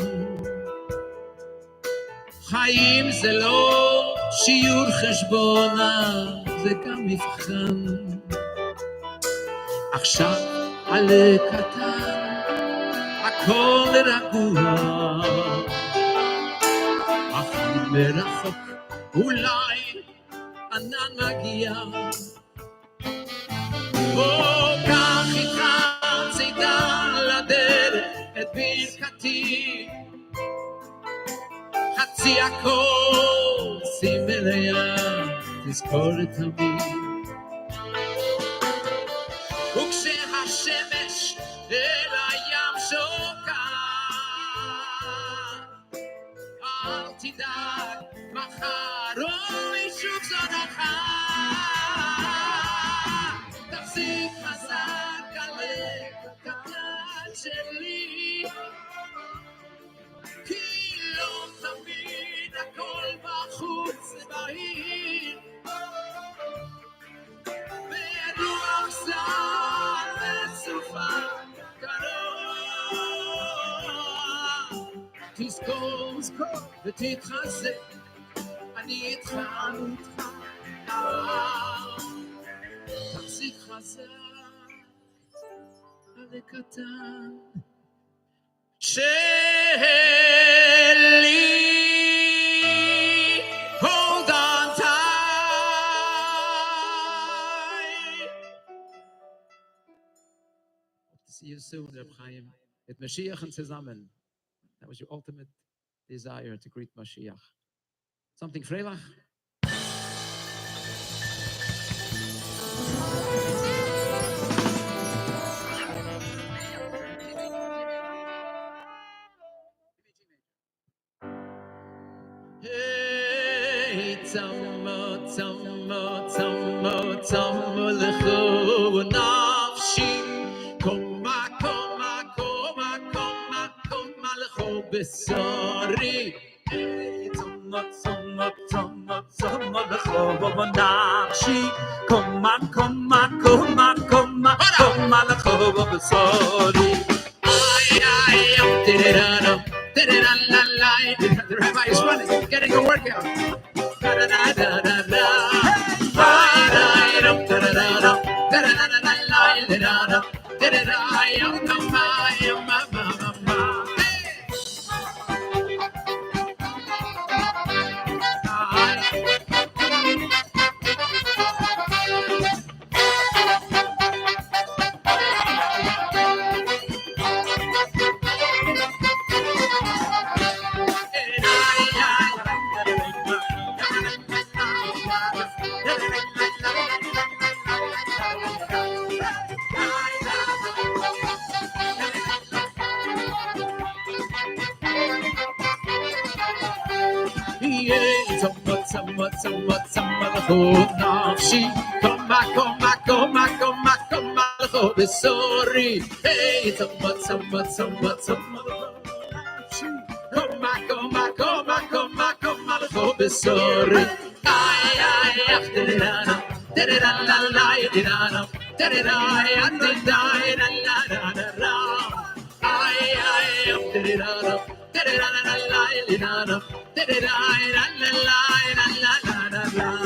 חיים זה לא שיעור חשבון, זה גם מבחן. עכשיו עלה קטן, הכל רגוע, אך מרחוק אולי ענן מגיע. בוא קח איתך צידה לדרך את ברכתי, חצי הכל שים אליה, תזכור את תמיד. וכשהשמש אל הים כי לא תמיד הכל בחוץ בהיר, ברוח זר וצופה קרוב. תזכור ותתחזק, אני איתך, תחזיק חזק, עלה קטן שלי. Hold on tight. Hope to see you soon, Reb Chaim. Mit Mashiach zusammen. That was your ultimate desire, to greet Mashiach. Something Freilach? Hey, Tzamo, Tzamo, Tzamo, Tzamo, Lechu, Nafshi, Koma, Koma, Koma, Koma, Koma, Lechu, Besori. Hey, Tzamo, Tzamo, Tzamo, Tzamo, Lechu, Nafshi, Koma, Koma, Koma, Koma, Koma, Lechu, Besori. The rabbi is running, getting a workout. Nafshi, Koma, Koma, Koma, Koma, Koma, Besori. Hey, Tzamo, Tzamo, Tzamo, Tzamo, Nafshi, Koma, Koma, Koma, Koma, Koma, Besori. Ay, ay, ay, da-da-da-da, da-da-da-la-la, da-da-da, da-da-da, da-da-da-da-da-da-da. Ay, ay, da-da-da-da, da-da-da-la-la, da-da-da, da-da-da-la-la-la-la-la-la.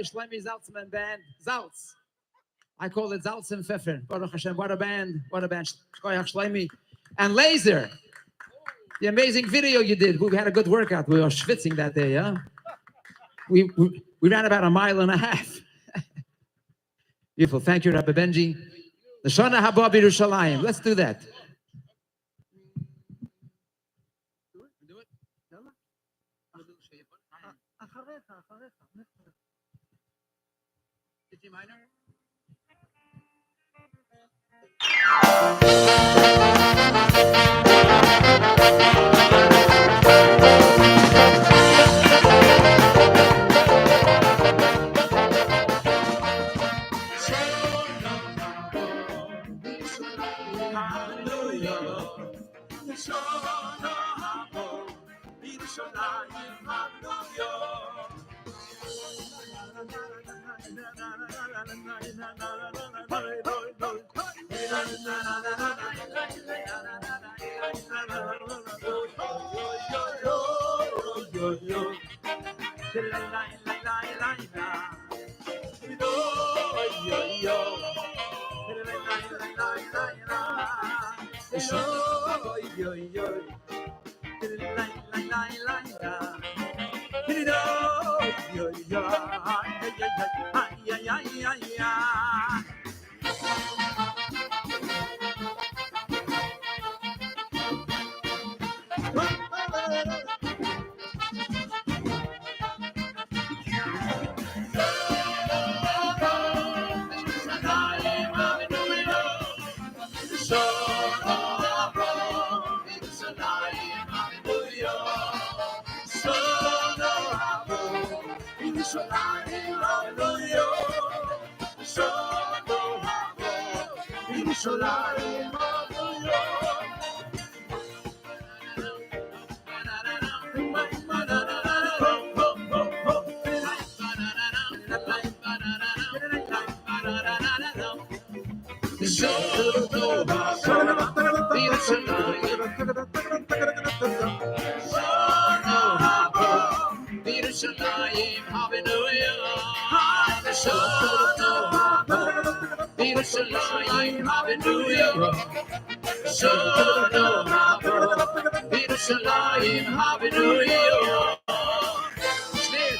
Shlomi Zaltzman Band. Zaltz. I call it Zaltz and Pfeffer. Baruch Hashem. What a band. What a band. Shkoyach Shlomi. And Laser. The amazing video you did. We had a good workout. We were schwitzing that day, yeah? We ran about 1.5 miles. Beautiful. Thank you, Rabbi Benji. The Shana Haba B'Yerushalayim. Let's do that.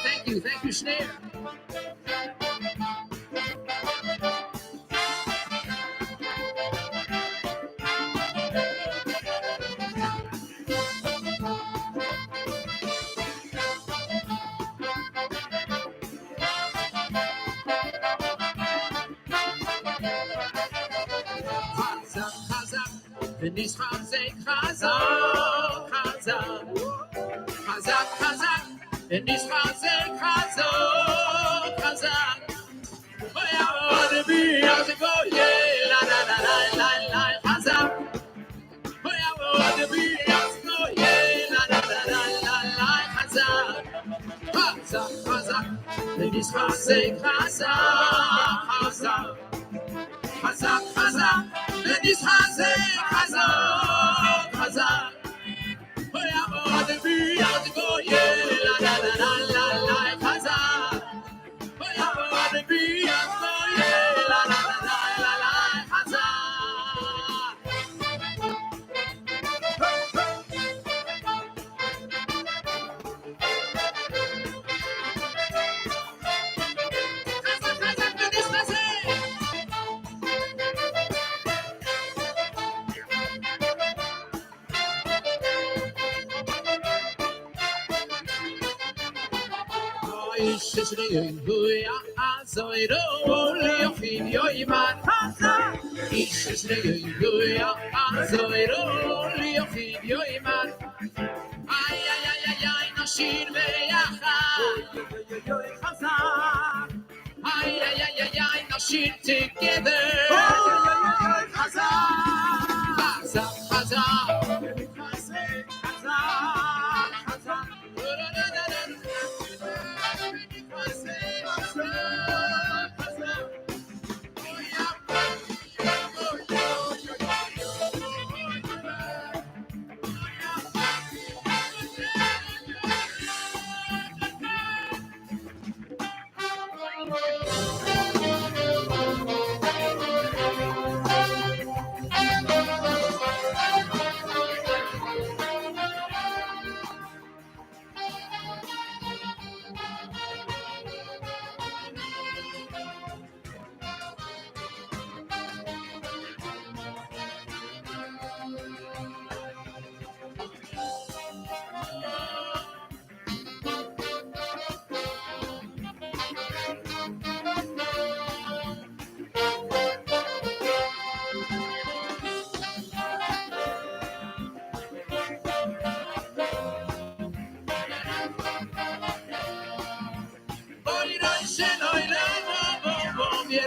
Thank you. Thank you, Schneer. Chazak, and this chazak, chazak. Oh, yeah, I wanna be as a go, yeah, la la la la la la, chazak. Oh, yeah, I wanna be as a go, yeah, la la la la la la, chazak. Chazak, and this chazak, chazak. Chazak, and this chazak. Oh, yeah, I wanna be as a go, yeah, la la la la la la, chazak. Oh, yeah, I wanna be as a go, yeah, la la la la la la, chazak. Together.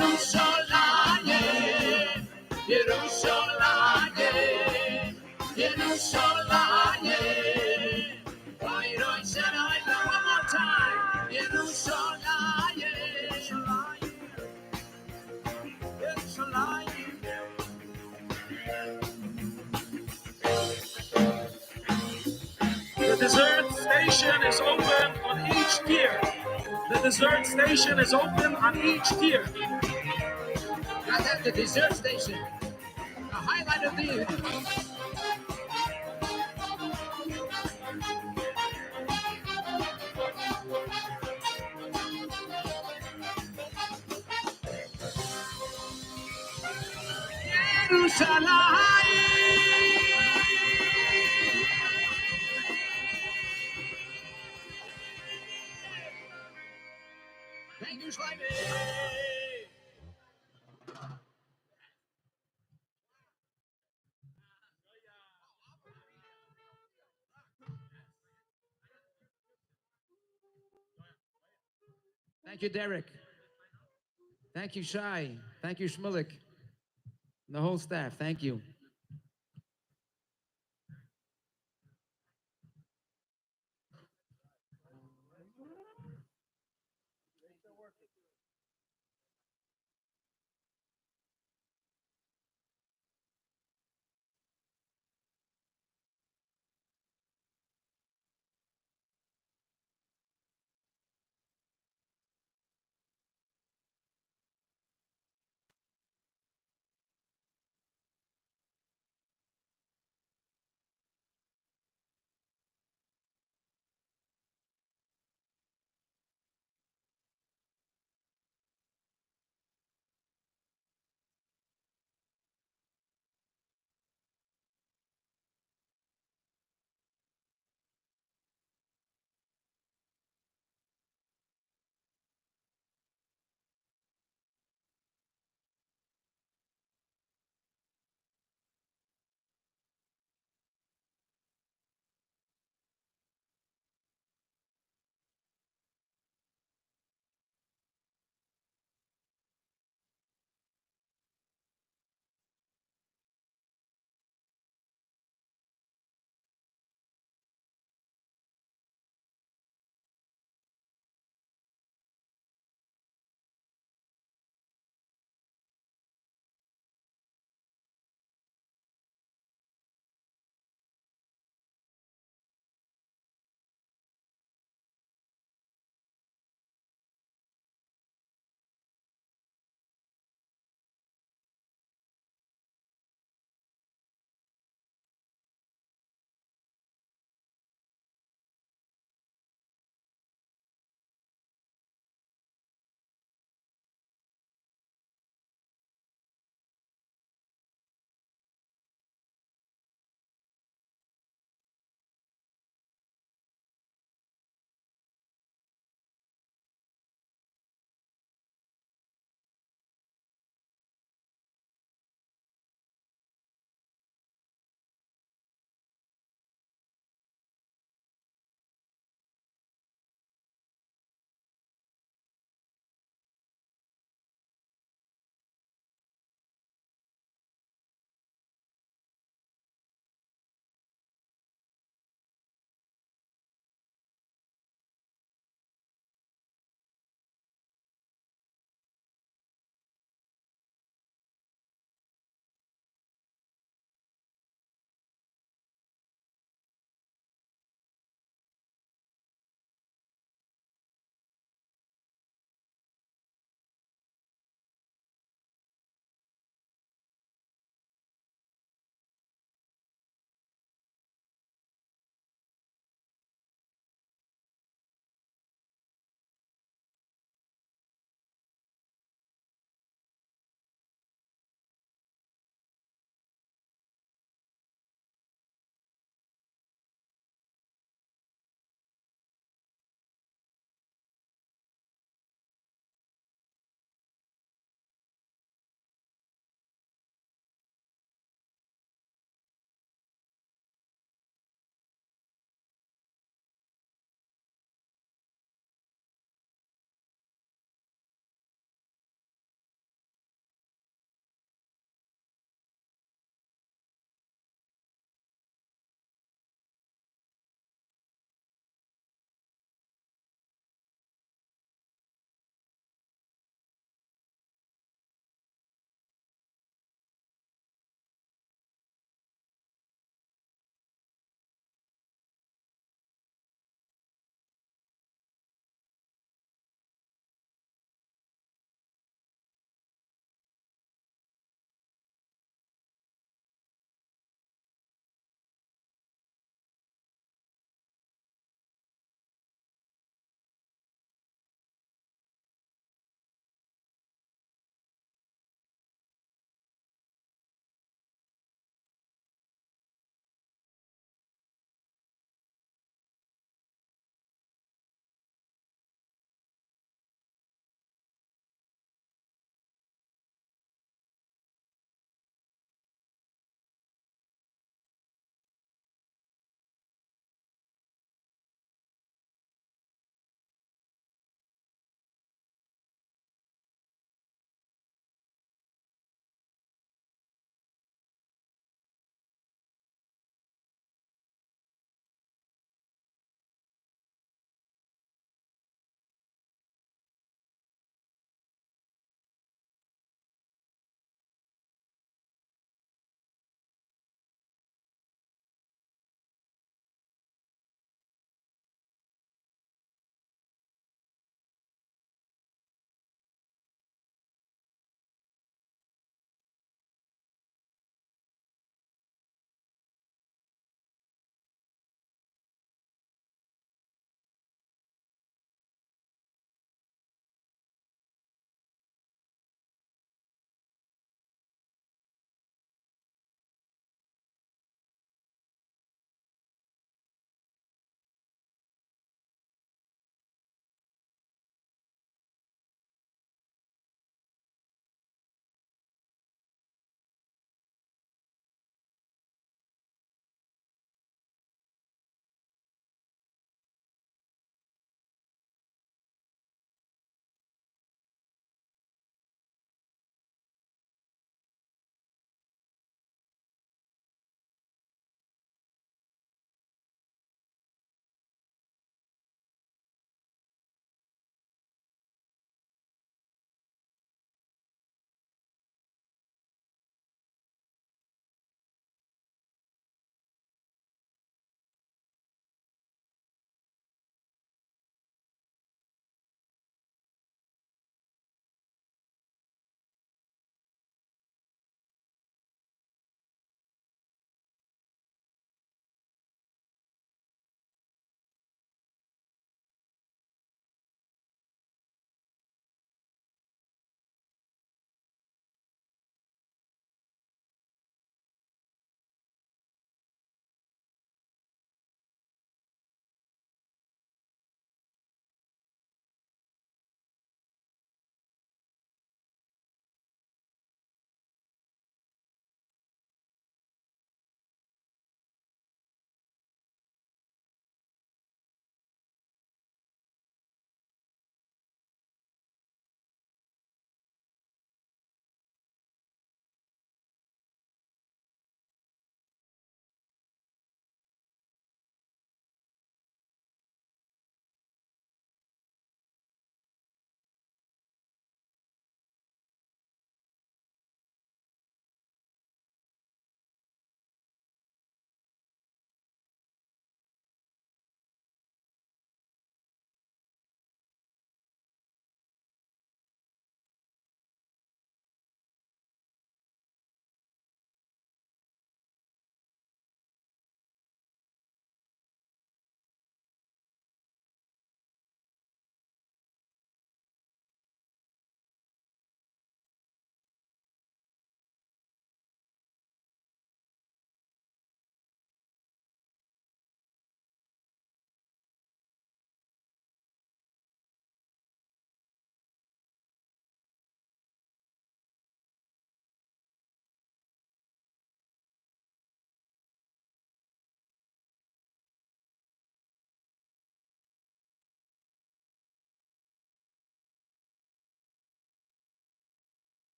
Yerushalayim, Yerushalayim, Yerushalayim. Roy, Roy, Shaddai, one more time. Yerushalayim, Yerushalayim. The dessert station is open on each tier. The dessert station is open on each tier. That's at the dessert station. The highlight of the evening. Thank you, Shlomo. Thank you, Derek. Thank you, Shai. Thank you, Shmulik. The whole staff, thank you.